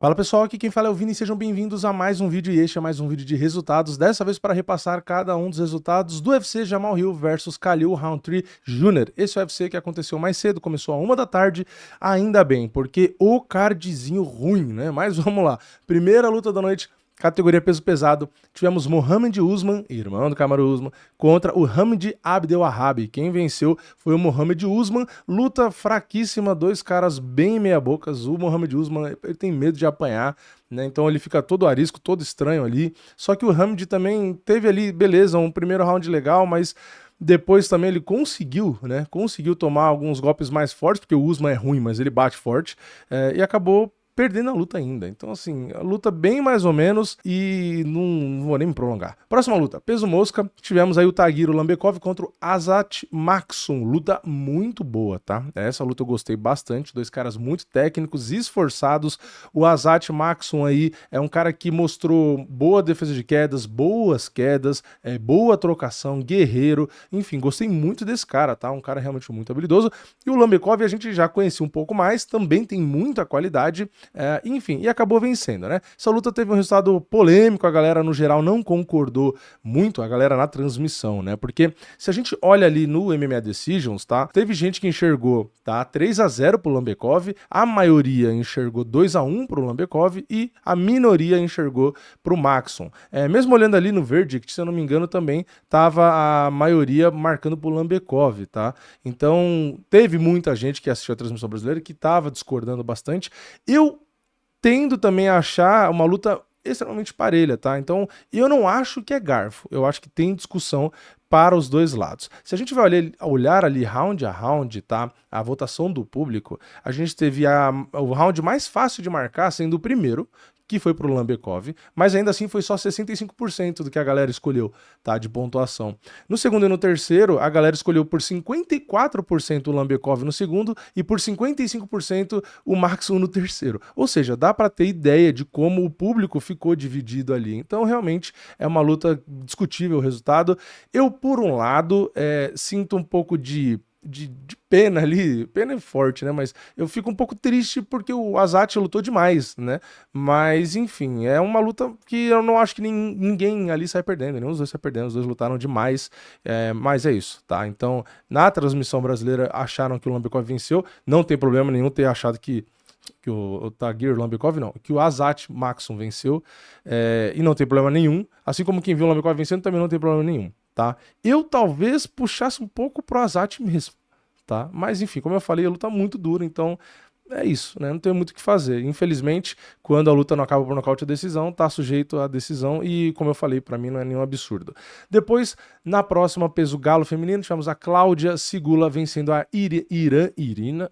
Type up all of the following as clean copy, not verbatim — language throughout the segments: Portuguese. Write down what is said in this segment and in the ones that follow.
Fala pessoal, aqui quem fala é o Vini, sejam bem-vindos a mais um vídeo, e este é mais um vídeo de resultados, dessa vez para repassar cada um dos resultados do UFC Jamahal Hill versus Khalil Rountree Jr. Esse UFC que aconteceu mais cedo, começou a 1 da tarde, ainda bem, porque o cardzinho ruim, né? Mas vamos lá, primeira luta da noite, categoria peso pesado, tivemos Mohamed Usman, irmão do Kamaru Usman, contra o Hamid Abdelwahab. Quem venceu foi o Mohamed Usman, luta fraquíssima, dois caras bem meia-bocas. O Mohamed Usman ele tem medo de apanhar, né? Então ele fica todo arisco, todo estranho ali. Só que o Hamid também teve ali, beleza, um primeiro round legal, mas depois também ele conseguiu, né? Conseguiu tomar alguns golpes mais fortes, porque o Usman é ruim, mas ele bate forte, e acabou perdendo a luta ainda. Então, assim, a luta bem mais ou menos e não vou nem me prolongar. Próxima luta, peso mosca, tivemos aí o Tagir Lambekov contra o Azat Maksum. Luta muito boa, tá? Essa luta eu gostei bastante, dois caras muito técnicos e esforçados. O Azat Maksum aí é um cara que mostrou boa defesa de quedas, boas quedas, boa trocação, guerreiro, enfim, gostei muito desse cara, tá? Um cara realmente muito habilidoso. E o Lambekov a gente já conhecia um pouco mais, também tem muita qualidade, enfim, e acabou vencendo, né? Essa luta teve um resultado polêmico, a galera no geral não concordou muito, a galera na transmissão, né? Porque se a gente olha ali no MMA Decisions, tá? Teve gente que enxergou, tá? 3-0 pro Lambekov, a maioria enxergou 2-1 pro Lambekov e a minoria enxergou pro Maksum. Mesmo olhando ali no verdict, se eu não me engano, também tava a maioria marcando pro Lambekov, tá? Então, teve muita gente que assistiu a transmissão brasileira que tava discordando bastante. Eu tendo também a achar uma luta extremamente parelha, tá? Então, eu não acho que é garfo, eu acho que tem discussão para os dois lados. Se a gente vai olhar ali round a round, tá? A votação do público, a gente teve o round mais fácil de marcar sendo o primeiro, que foi pro Lambekov, mas ainda assim foi só 65% do que a galera escolheu, tá, de pontuação. No segundo e no terceiro, a galera escolheu por 54% o Lambekov no segundo e por 55% o Maksum no terceiro. Ou seja, dá para ter ideia de como o público ficou dividido ali. Então, realmente, é uma luta discutível o resultado. Eu, por um lado, sinto um pouco de pena ali, pena é forte, né? Mas eu fico um pouco triste porque o Azat lutou demais, né? Mas, enfim, é uma luta que eu não acho que ninguém ali sai perdendo, nenhum dos dois sai perdendo, os dois lutaram demais, mas é isso, tá? Então, na transmissão brasileira, acharam que o Lambekov venceu, não tem problema nenhum ter achado que o Tagir Lambekov não, que o Azat Maksum venceu, e não tem problema nenhum, assim como quem viu o Lambekov vencendo também não tem problema nenhum, tá? Eu talvez puxasse um pouco pro Azat mesmo, tá? Mas enfim, como eu falei, a luta é muito dura, então é isso, né? Não tem muito o que fazer. Infelizmente, quando a luta não acaba por nocaute ou decisão, tá sujeito à decisão e, como eu falei, pra mim não é nenhum absurdo. Depois, na próxima peso galo feminino, tivemos a Cláudia Sigula vencendo a Irina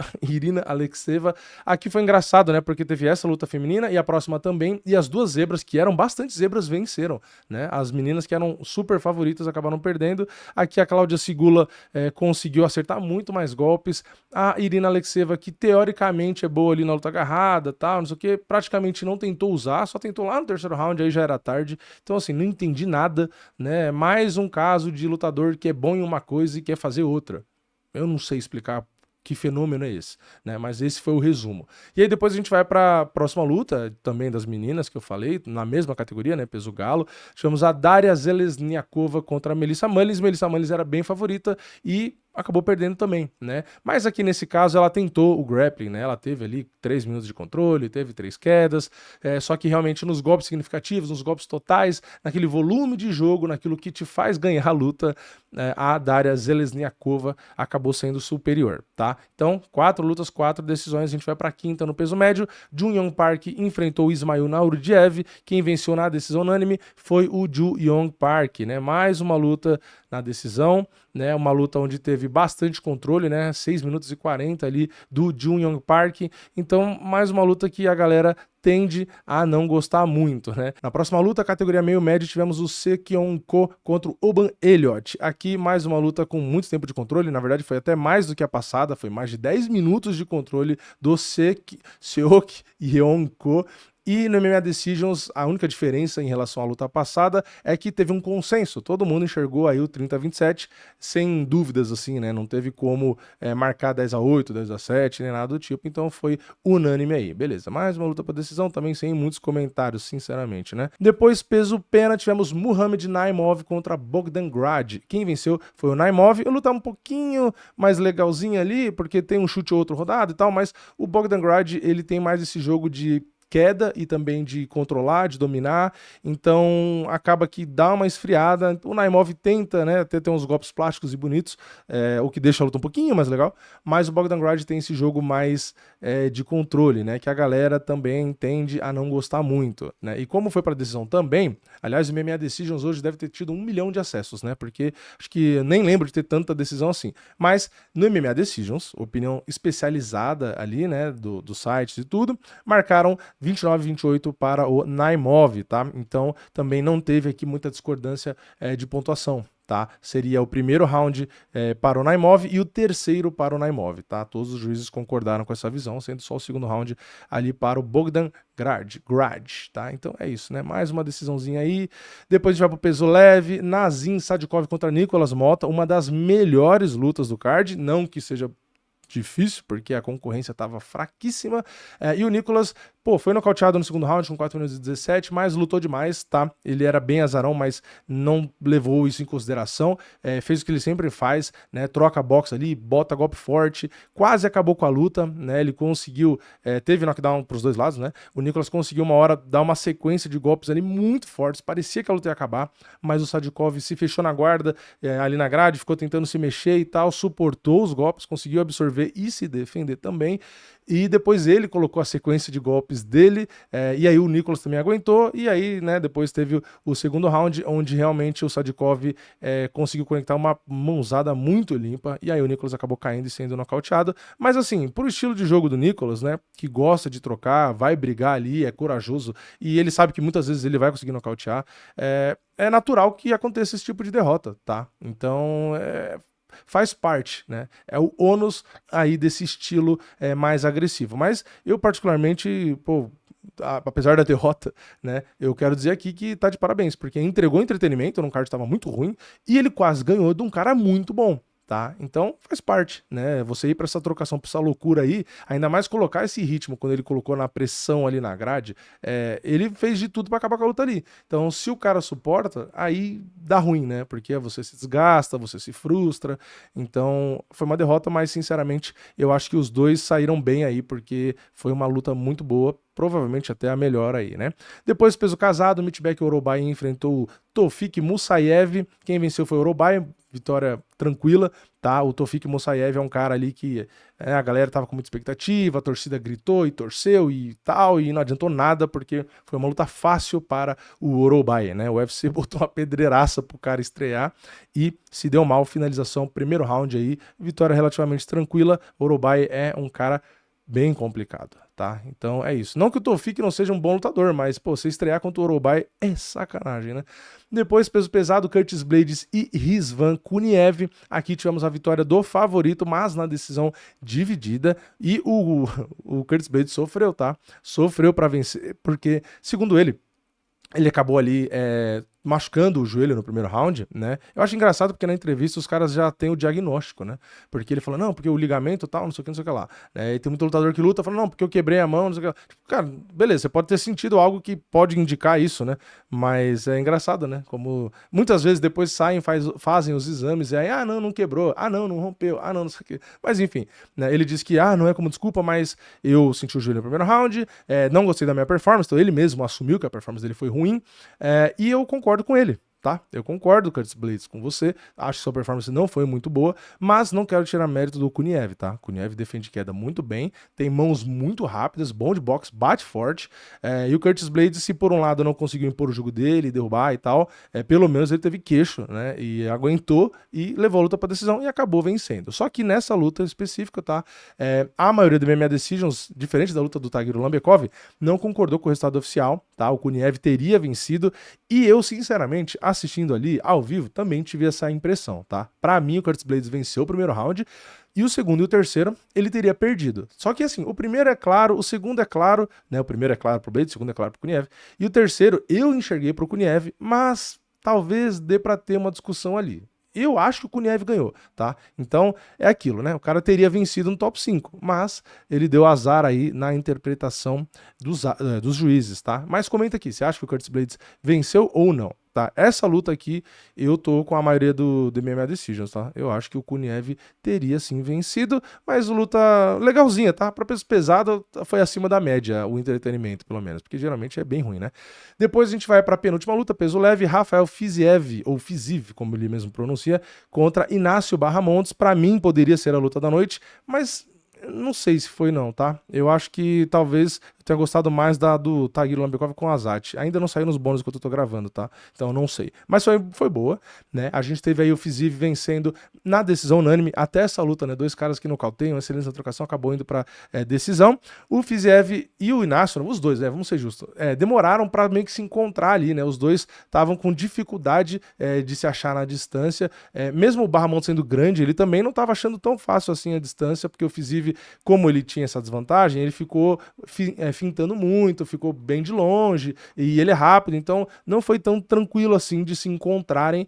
Alexeva. Aqui foi engraçado, né? Porque teve essa luta feminina e a próxima também, e as duas zebras, que eram bastante zebras, venceram, né? As meninas que eram super favoritas acabaram perdendo. Aqui a Cláudia Sigula conseguiu acertar muito mais golpes. A Irina Alexeva, que teoricamente é boa ali na luta agarrada, tal, não sei o que, praticamente não tentou usar, só tentou lá no terceiro round, aí já era tarde. Então, assim, não entendi nada, né? Mais um caso de lutador que é bom em uma coisa e quer fazer outra. Eu não sei explicar que fenômeno é esse, né? Mas esse foi o resumo. E aí depois a gente vai para a próxima luta, também das meninas que eu falei, na mesma categoria, né? Peso galo. Chamamos a Daria Zelezniakova contra a Melissa Mullins. Melissa Mullins era bem favorita e acabou perdendo também, né? Mas aqui nesse caso ela tentou o grappling, né? Ela teve ali 3 minutos de controle, teve 3 quedas, só que realmente nos golpes significativos, nos golpes totais, naquele volume de jogo, naquilo que te faz ganhar a luta, a Daria Zelezniakova acabou sendo superior, tá? Então, 4 lutas, 4 decisões, a gente vai para a quinta no peso médio. Jun Yong Park enfrentou o Ismail Naurdiev, quem venceu na decisão unânime foi o Ju Yong Park, né? Mais uma luta na decisão, né? Uma luta onde teve bastante controle, né? 6 minutos e 40 ali do Jun Yong Park. Então, mais uma luta que a galera tende a não gostar muito, né? Na próxima luta, categoria meio médio, tivemos o Sekyong Ko contra o Oban Elliott. Aqui, mais uma luta com muito tempo de controle, na verdade foi até mais do que a passada, foi mais de 10 minutos de controle do Seok Yeong Ko. E no MMA Decisions, a única diferença em relação à luta passada é que teve um consenso, todo mundo enxergou aí o 30-27 sem dúvidas, assim, né? Não teve como marcar 10-8, 10-7, nem nada do tipo, então foi unânime aí, beleza. Mais uma luta pra decisão, também sem muitos comentários, sinceramente, né? Depois, peso pena, tivemos Muhammad Naimov contra Bogdan Grad. Quem venceu foi o Naimov. Eu lutar um pouquinho mais legalzinho ali, porque tem um chute ou outro rodado e tal, mas o Bogdan Grad, ele tem mais esse jogo de queda e também de controlar, de dominar, então acaba que dá uma esfriada. O Naimov tenta, né, ter uns golpes plásticos e bonitos, o que deixa a luta um pouquinho mais legal, mas o Bogdan Grad tem esse jogo mais de controle, né, que a galera também tende a não gostar muito, né, e como foi para decisão também, aliás, o MMA Decisions hoje deve ter tido 1 milhão de acessos, né, porque acho que nem lembro de ter tanta decisão assim, mas no MMA Decisions, opinião especializada ali, né, dos sites e tudo, marcaram 29-28 para o Naimov, tá? Então também não teve aqui muita discordância de pontuação, tá? Seria o primeiro round para o Naimov e o terceiro para o Naimov, tá? Todos os juízes concordaram com essa visão, sendo só o segundo round ali para o Bogdan Grad, tá? Então é isso, né? Mais uma decisãozinha aí. Depois a gente vai pro peso leve, Nazim Sadikov contra Nicolas Motta, uma das melhores lutas do card, não que seja difícil, porque a concorrência estava fraquíssima, e o Nicolas, foi nocauteado no segundo round com 4 minutos e 17, mas lutou demais, tá? Ele era bem azarão, mas não levou isso em consideração, fez o que ele sempre faz, né? Troca a box ali, bota golpe forte, quase acabou com a luta, né? Ele conseguiu, teve knockdown pros dois lados, né? O Nicolas conseguiu uma hora dar uma sequência de golpes ali muito fortes, parecia que a luta ia acabar, mas o Sadikov se fechou na guarda, ali na grade, ficou tentando se mexer e tal, suportou os golpes, conseguiu absorver e se defender também, e depois ele colocou a sequência de golpes dele, e aí o Nicolas também aguentou, e aí, né, depois teve o segundo round, onde realmente o Sadikov conseguiu conectar uma mãozada muito limpa, e aí o Nicolas acabou caindo e sendo nocauteado, mas assim, pro estilo de jogo do Nicolas, né, que gosta de trocar, vai brigar ali, é corajoso, e ele sabe que muitas vezes ele vai conseguir nocautear, é natural que aconteça esse tipo de derrota, tá? Então, faz parte, né? É o ônus aí desse estilo mais agressivo. Mas eu particularmente, apesar da derrota, né, eu quero dizer aqui que tá de parabéns, porque entregou entretenimento num card que tava muito ruim e ele quase ganhou de um cara muito bom. Tá? Então faz parte, né? Você ir para essa trocação, para essa loucura aí, ainda mais colocar esse ritmo quando ele colocou na pressão ali na grade, ele fez de tudo para acabar com a luta ali. Então, se o cara suporta, aí dá ruim, né? Porque você se desgasta, você se frustra. Então, foi uma derrota, mas sinceramente, eu acho que os dois saíram bem aí, porque foi uma luta muito boa. Provavelmente até a melhor aí, né? Depois, peso casado, Mitbek Orobai enfrentou o Tofik Musayev. Quem venceu foi o Orobai, vitória tranquila, tá? O Tofik Musayev é um cara ali que a galera tava com muita expectativa, a torcida gritou e torceu e tal, e não adiantou nada, porque foi uma luta fácil para o Orobai, né? O UFC botou uma pedreiraça pro cara estrear e se deu mal, finalização, primeiro round aí, vitória relativamente tranquila. Orobai é um cara bem complicado, tá? Então é isso. Não que o Tofik não seja um bom lutador, mas, você estrear contra o Orobai é sacanagem, né? Depois, peso pesado, Curtis Blades e Rizvan Kuniev. Aqui tivemos a vitória do favorito, mas na decisão dividida. E o Curtis Blades sofreu, tá? Sofreu para vencer, porque, segundo ele acabou ali machucando o joelho no primeiro round, né? Eu acho engraçado porque na entrevista os caras já têm o diagnóstico, né? Porque ele fala, não, porque o ligamento tal, não sei o que, não sei o que lá. E tem muito lutador que luta, fala, não, porque eu quebrei a mão, não sei o que lá. Tipo, cara, beleza, você pode ter sentido algo que pode indicar isso, né? Mas é engraçado, né? Como muitas vezes depois saem, fazem os exames e aí, não quebrou, não rompeu, não sei o que. Mas enfim, né? Ele diz que, não é como desculpa, mas eu senti o joelho no primeiro round, não gostei da minha performance, então ele mesmo assumiu que a performance dele foi ruim, e eu concordo com ele, tá? Eu concordo, Curtis Blades, com você, acho que sua performance não foi muito boa, mas não quero tirar mérito do Kuniev, tá? Kuniev defende queda muito bem, tem mãos muito rápidas, bom de boxe, bate forte, e o Curtis Blades, se por um lado não conseguiu impor o jogo dele, derrubar e tal, pelo menos ele teve queixo, né? E aguentou e levou a luta pra decisão e acabou vencendo. Só que nessa luta específica, tá? A maioria do MMA Decisions, diferente da luta do Tagir Lambekov, não concordou com o resultado oficial, tá? O Kuniev teria vencido e eu, sinceramente, assistindo ali ao vivo, também tive essa impressão, tá? Pra mim, o Curtis Blades venceu o primeiro round E o segundo e o terceiro, ele teria perdido. Só que assim, o primeiro é claro, o segundo é claro, né? O primeiro é claro pro Blade, o segundo é claro pro Kuniev. E o terceiro, eu enxerguei pro Kuniev, mas talvez dê para ter uma discussão ali. Eu acho que o Kuniev ganhou, tá? Então, é aquilo, né? O cara teria vencido no top 5, mas ele deu azar aí na interpretação dos juízes, tá? Mas comenta aqui, você acha que o Curtis Blades venceu ou não? Tá, essa luta aqui, eu tô com a maioria do MMA Decisions, tá? Eu acho que o Kuniev teria sim vencido, mas luta legalzinha, tá? Pra peso pesado foi acima da média, o entretenimento, pelo menos, porque geralmente é bem ruim, né? Depois a gente vai pra penúltima luta, peso leve, Rafael Fiziev, ou Fiziv, como ele mesmo pronuncia, contra Inácio Barramontes. Pra mim poderia ser a luta da noite, mas não sei se foi não, tá? Eu acho que talvez eu tenha gostado mais da do Tagir Lambekov com a Azat. Ainda não saiu nos bônus que eu tô gravando, tá? Então não sei. Mas foi boa, né? A gente teve aí o Fiziv vencendo na decisão unânime até essa luta, né? Dois caras que nocauteiam, excelência na trocação, acabou indo pra decisão. O Fiziev e o Inácio, os dois, né? Vamos ser justos, demoraram pra meio que se encontrar ali, né? Os dois estavam com dificuldade de se achar na distância. Mesmo o Barramont sendo grande, ele também não tava achando tão fácil assim a distância, porque o Fiziv, como ele tinha essa desvantagem, ele ficou fintando muito, ficou bem de longe, e ele é rápido, então não foi tão tranquilo assim de se encontrarem,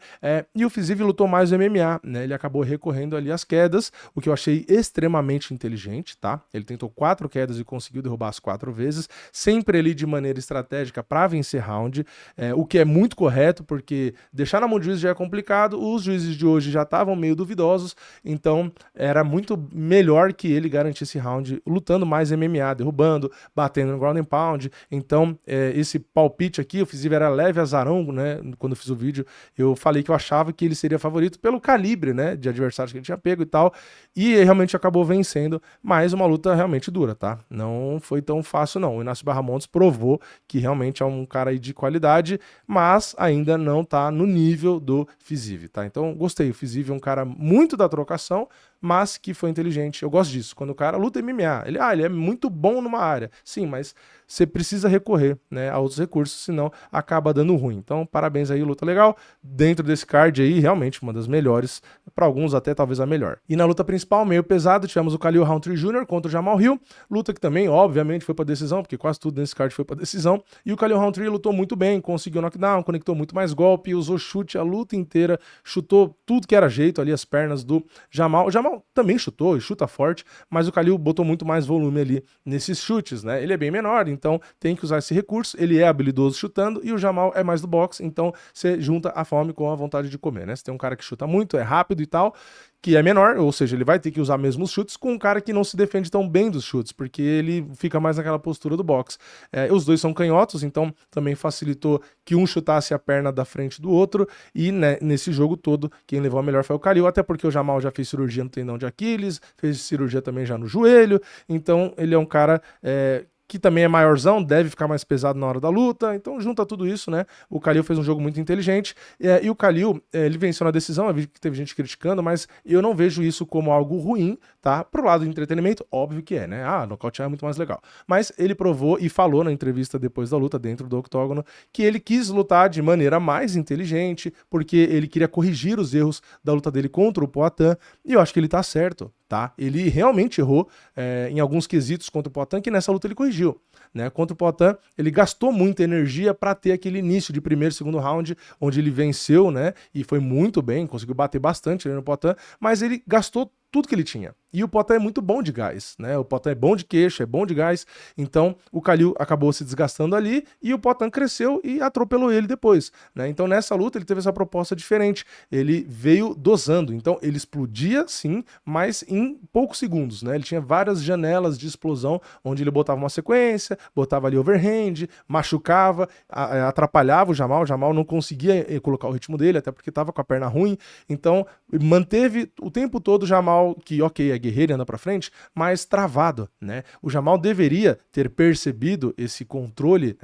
e o Fiziv lutou mais no MMA, né? Ele acabou recorrendo ali às quedas, o que eu achei extremamente inteligente, tá? Ele tentou 4 quedas e conseguiu derrubar as 4 vezes, sempre ali de maneira estratégica para vencer round, o que é muito correto, porque deixar na mão do juiz já é complicado, os juízes de hoje já estavam meio duvidosos, então era muito melhor que ele garantir esse round lutando mais MMA, derrubando, batendo no ground and pound. Então, esse palpite aqui, eu fiz era leve azarão, né? Quando eu fiz o vídeo, eu falei que eu achava que ele seria favorito pelo calibre, né? De adversários que ele tinha pego e tal. E ele realmente acabou vencendo, mas uma luta realmente dura, tá? Não foi tão fácil, não. O Inácio Barramontes provou que realmente é um cara aí de qualidade, mas ainda não tá no nível do Fiziv, tá? Então, gostei. O Fiziv é um cara muito da trocação, mas que foi inteligente. Eu gosto disso. Quando o cara luta MMA, ele é muito bom numa área. Sim, mas você precisa recorrer, né, a outros recursos, senão acaba dando ruim. Então, parabéns aí, luta legal. Dentro desse card aí, realmente uma das melhores, para alguns até talvez a melhor. E na luta principal, meio pesado, tivemos o Khalil Rountree Jr. contra o Jamal Hill. Luta que também, obviamente, foi para decisão, porque quase tudo nesse card foi para decisão. E o Khalil Rountree lutou muito bem, conseguiu knockdown, conectou muito mais golpe, usou chute a luta inteira, chutou tudo que era jeito ali, as pernas do Jamal. O Jamal também chutou e chuta forte, mas o Khalil botou muito mais volume ali nesses chutes, né? Ele é bem menor, então tem que usar esse recurso. Ele é habilidoso chutando e o Jamal é mais do boxe, então você junta a fome com a vontade de comer, né? Você tem um cara que chuta muito, é rápido e tal, que é menor, ou seja, ele vai ter que usar mesmo os chutes, com um cara que não se defende tão bem dos chutes, porque ele fica mais naquela postura do boxe. Os dois são canhotos, então também facilitou que um chutasse a perna da frente do outro, e né, nesse jogo todo, quem levou a melhor foi o Khalil, até porque o Jamal já fez cirurgia no tendão de Aquiles, fez cirurgia também já no joelho, então ele é um cara que também é maiorzão, deve ficar mais pesado na hora da luta, então junta tudo isso, né? O Khalil fez um jogo muito inteligente, e o Khalil, ele venceu na decisão, eu vi que teve gente criticando, mas eu não vejo isso como algo ruim, tá? Pro lado do entretenimento, óbvio que é, né? Nocautear é muito mais legal. Mas ele provou e falou na entrevista depois da luta, dentro do octógono, que ele quis lutar de maneira mais inteligente, porque ele queria corrigir os erros da luta dele contra o Poatan, e eu acho que ele tá certo, tá? Ele realmente errou em alguns quesitos contra o Poatan, que nessa luta ele corrigiu. Né? Contra o Poatan, ele gastou muita energia para ter aquele início de primeiro e segundo round, onde ele venceu, né? E foi muito bem, conseguiu bater bastante no Poatan, mas ele gastou tudo que ele tinha. E o Poatan é muito bom de gás, né? O Poatan é bom de queixo, é bom de gás. Então, o Khalil acabou se desgastando ali e o Poatan cresceu e atropelou ele depois, né? Então, nessa luta, ele teve essa proposta diferente. Ele veio dosando. Então, ele explodia, sim, mas em poucos segundos, né? Ele tinha várias janelas de explosão, onde ele botava uma sequência, botava ali overhand, machucava, atrapalhava o Jamal não conseguia colocar o ritmo dele, até porque estava com a perna ruim. Então, manteve o tempo todo o Jamal, que ok, é guerreiro e anda pra frente, mas travado, né? O Jamal deveria ter percebido esse controle,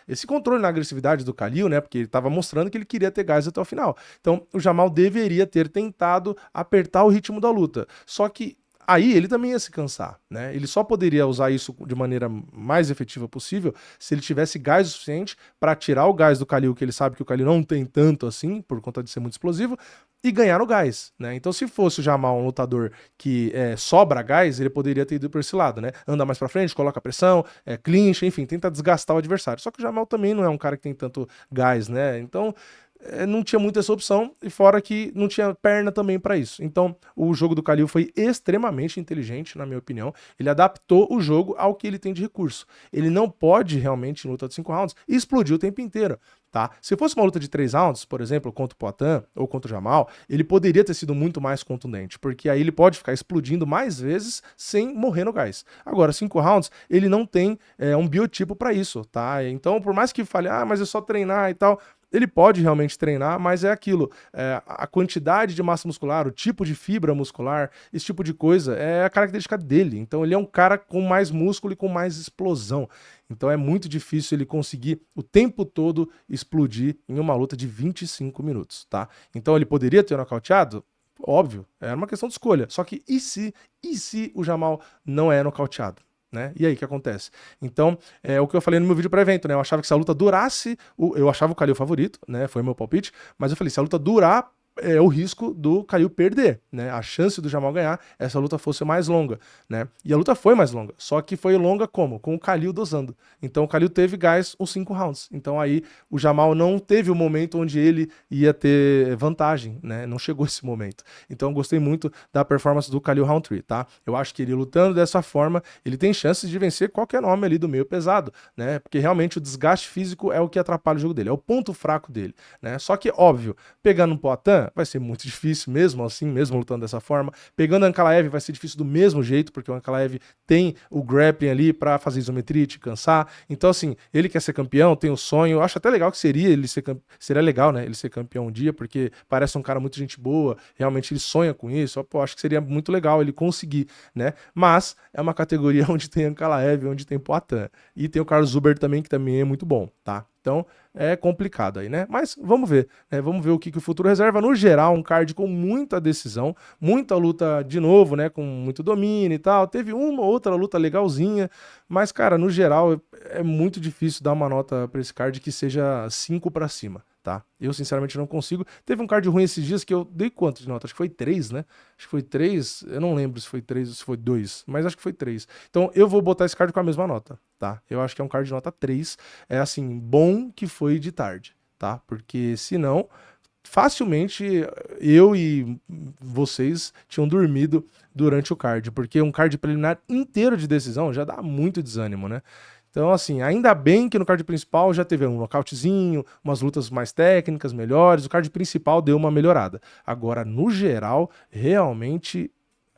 esse controle na agressividade do Khalil, né? Porque ele tava mostrando que ele queria ter gás até o final. Então, o Jamal deveria ter tentado apertar o ritmo da luta. Só que aí ele também ia se cansar, né? Ele só poderia usar isso de maneira mais efetiva possível se ele tivesse gás o suficiente para tirar o gás do Khalil, que ele sabe que o Khalil não tem tanto assim, por conta de ser muito explosivo, e ganhar no gás, né? Então, se fosse o Jamal um lutador que sobra gás, ele poderia ter ido por esse lado, né? Anda mais pra frente, coloca pressão, clincha, enfim, tenta desgastar o adversário. Só que o Jamal também não é um cara que tem tanto gás, né? Então, não tinha muita essa opção, e fora que não tinha perna também para isso. Então, o jogo do Khalil foi extremamente inteligente, na minha opinião. Ele adaptou o jogo ao que ele tem de recurso. Ele não pode realmente, em luta de 5 rounds, explodir o tempo inteiro. Tá? Se fosse uma luta de 3 rounds, por exemplo, contra o Poatan ou contra o Jamal, ele poderia ter sido muito mais contundente, porque aí ele pode ficar explodindo mais vezes sem morrer no gás. Agora, 5 rounds, ele não tem um biotipo para isso, tá? Então, por mais que fale, mas é só treinar e tal, ele pode realmente treinar, mas é aquilo, a quantidade de massa muscular, o tipo de fibra muscular, esse tipo de coisa é a característica dele. Então ele é um cara com mais músculo e com mais explosão. Então é muito difícil ele conseguir o tempo todo explodir em uma luta de 25 minutos, tá? Então ele poderia ter nocauteado? Óbvio, era uma questão de escolha. Só que e se o Jamal não é nocauteado? Né? E aí, o que acontece? Então, é o que eu falei no meu vídeo pré-evento, né? Eu achava que se a luta durasse, eu achava o Khalil favorito, né? Foi o meu palpite, mas eu falei, se a luta durar, é o risco do Khalil perder, né? A chance do Jamal ganhar, essa luta fosse mais longa, né? E a luta foi mais longa, só que foi longa como? Com o Khalil dosando. Então o Khalil teve gás os 5 rounds. Então aí o Jamal não teve o momento onde ele ia ter vantagem, né? Não chegou esse momento. Então eu gostei muito da performance do Khalil Roundtree, tá? Eu acho que ele lutando dessa forma, ele tem chances de vencer qualquer nome ali do meio pesado, né? Porque realmente o desgaste físico é o que atrapalha o jogo dele, é o ponto fraco dele, né? Só que, óbvio, pegando um Poatan, vai ser muito difícil mesmo assim, mesmo lutando dessa forma. Pegando o Ankalaev vai ser difícil do mesmo jeito, porque o Ankalaev tem o grappling ali para fazer isometria e te cansar. Então, assim, ele quer ser campeão, tem o sonho. Eu acho até legal que seria legal, né, ele ser campeão um dia, porque parece um cara muito gente boa, realmente ele sonha com isso. Pô, acho que seria muito legal ele conseguir, né? Mas é uma categoria onde tem Ankalaev, onde tem Poatan. E tem o Carlos Zuber também, que também é muito bom, tá? Então, é complicado aí, né? Mas vamos ver, né? Vamos ver o que o futuro reserva. No geral, um card com muita decisão, muita luta de novo, né? Com muito domínio e tal. Teve uma ou outra luta legalzinha, mas, cara, no geral, é muito difícil dar uma nota pra esse card que seja 5 pra cima, tá? Eu, sinceramente, não consigo. Teve um card ruim esses dias que eu dei quanto de nota? Acho que foi 3, né? Acho que foi 3. Eu não lembro se foi 3 ou se foi 2, mas acho que foi 3. Então, eu vou botar esse card com a mesma nota, tá? Eu acho que é um card de nota 3. É, assim, bom que foi de tarde, tá? Porque, senão, facilmente eu e vocês tinham dormido durante o card, porque um card preliminar inteiro de decisão já dá muito desânimo, né? Então, assim, ainda bem que no card principal já teve um nocautezinho, umas lutas mais técnicas, melhores. O card principal deu uma melhorada. Agora, no geral, realmente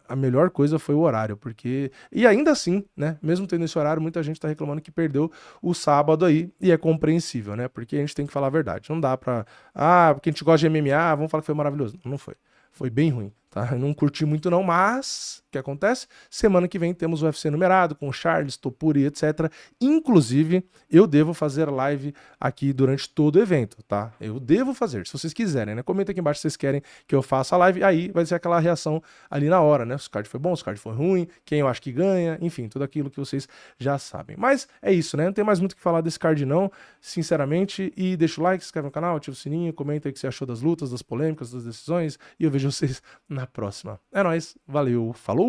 a melhor coisa foi o horário, porque... E ainda assim, né, mesmo tendo esse horário, muita gente tá reclamando que perdeu o sábado aí, e é compreensível, né, porque a gente tem que falar a verdade. Não dá pra... porque a gente gosta de MMA, vamos falar que foi maravilhoso. Não foi. Foi bem ruim, tá? Eu não curti muito não, mas o que acontece? Semana que vem temos o UFC numerado com Charles, Topuria, etc. Inclusive, eu devo fazer live aqui durante todo o evento, tá? Eu devo fazer, se vocês quiserem, né? Comenta aqui embaixo se vocês querem que eu faça a live, aí vai ser aquela reação ali na hora, né? Se o card foi bom, se o card foi ruim, quem eu acho que ganha, enfim, tudo aquilo que vocês já sabem. Mas é isso, né? Não tem mais muito o que falar desse card não, sinceramente, e deixa o like, se inscreve no canal, ativa o sininho, comenta aí o que você achou das lutas, das polêmicas, das decisões, e eu vejo vocês na próxima. É nóis, valeu, falou!